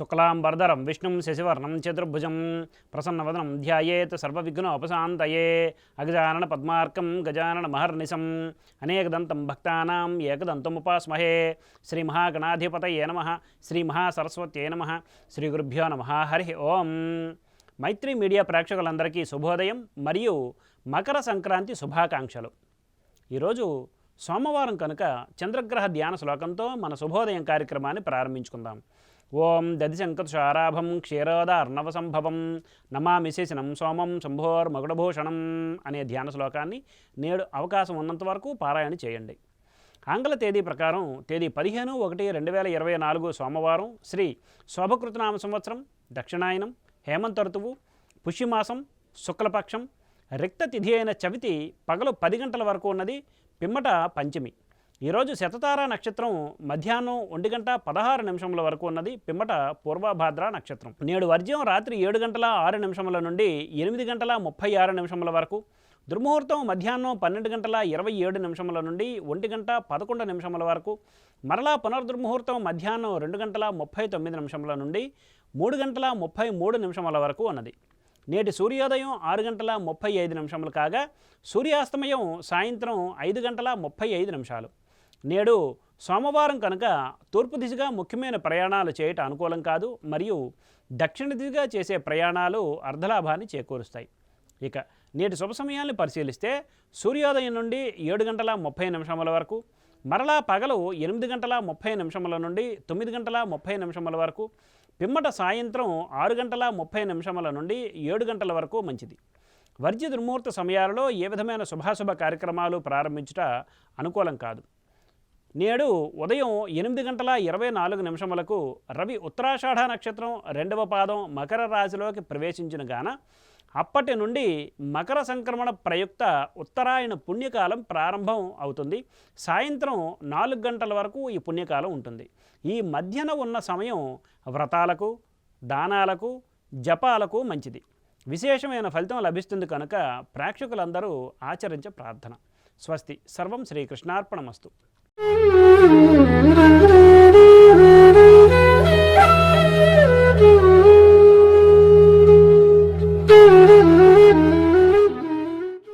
శుక్లాంబరధరం విష్ణుం శశివర్ణం చతుర్భుజం ప్రసన్నవదనం ధ్యాయేత్ సర్వవిఘ్నోపశాంతయే అగజానన పద్మార్కం గజానన మహర్నిశం అనేకదంతం భక్తానాం ఏకదంతముపాస్మహే శ్రీ మహాగణాధిపతయే నమః శ్రీ మహాసరస్వత్యై నమః శ్రీ గురుభ్యో నమః హరి ఓం. మైత్రి మీడియా ప్రేక్షకులందరికీ శుభోదయం మరియు మకర సంక్రాంతి శుభాకాంక్షలు. ఈరోజు సోమవారం కనుక చంద్రగ్రహ ధ్యాన శ్లోకంతో మన శుభోదయం కార్యక్రమాన్ని ప్రారంభించుకుందాం. ఓం దధిశంకతుషారాభం క్షీరోదార్ణవ సంభవం నమామి శేషనం సోమం శంభోర్మగుడభూషణం అనే ధ్యాన శ్లోకాన్ని నేడు అవకాశం ఉన్నంత వరకు పారాయణ చేయండి. ఆంగ్ల తేదీ ప్రకారం తేదీ 15/1/2024 సోమవారం, శ్రీ శోభకృతనామ సంవత్సరం, దక్షిణాయనం, హేమంత ఋతువు, పుష్యమాసం, శుక్లపక్షం, రిక్త తిథి అయిన చవితి పగలు 10 గంటల వరకు ఉన్నది, పిమ్మట పంచమి. ఈరోజు శతతార నక్షత్రం మధ్యాహ్నం 1:16 వరకు ఉన్నది, పిమ్మట పూర్వభాద్ర నక్షత్రం. నేడు వర్జ్యం రాత్రి 7:06 నుండి 8:36 వరకు, దుర్ముహూర్తం మధ్యాహ్నం 12:27 నుండి 1:11 వరకు, మరలా పునర్దుర్ముహూర్తం మధ్యాహ్నం 2:39 నుండి 3:33 వరకు ఉన్నది. నేటి సూర్యోదయం 6:35 కాగా సూర్యాస్తమయం సాయంత్రం 5:35. నేడు సోమవారం కనుక తూర్పు దిశగా ముఖ్యమైన ప్రయాణాలు చేయటం అనుకూలం కాదు, మరియు దక్షిణ దిశగా చేసే ప్రయాణాలు అర్ధలాభాన్ని చేకూరుస్తాయి. ఇక నేటి శుభ సమయాన్ని పరిశీలిస్తే సూర్యోదయం నుండి 7:30 వరకు, మరలా పగలు 8:30 నుండి 9:30 వరకు, పిమ్మట సాయంత్రం 6:30 నుండి 7 గంటల వరకు మంచిది. వర్జ్య దుర్ముహూర్త సమయాలలో ఏ విధమైన శుభాశుభ కార్యక్రమాలు ప్రారంభించుట అనుకూలం కాదు. నేడు ఉదయం 8:24 రవి ఉత్తరాషాఢ నక్షత్రం 2వ పాదం మకర రాశిలోకి ప్రవేశించిన గాన అప్పటి నుండి మకర సంక్రమణ ప్రయుక్త ఉత్తరాయణ పుణ్యకాలం ప్రారంభం అవుతుంది. సాయంత్రం 4 గంటల వరకు ఈ పుణ్యకాలం ఉంటుంది. ఈ మధ్యన ఉన్న సమయం వ్రతాలకు, దానాలకు, జపాలకు మంచిది. విశేషమైన ఫలితం లభిస్తుంది కనుక ప్రేక్షకులందరూ ఆచరించే ప్రార్థన. స్వస్తి. సర్వం శ్రీకృష్ణార్పణమస్తు.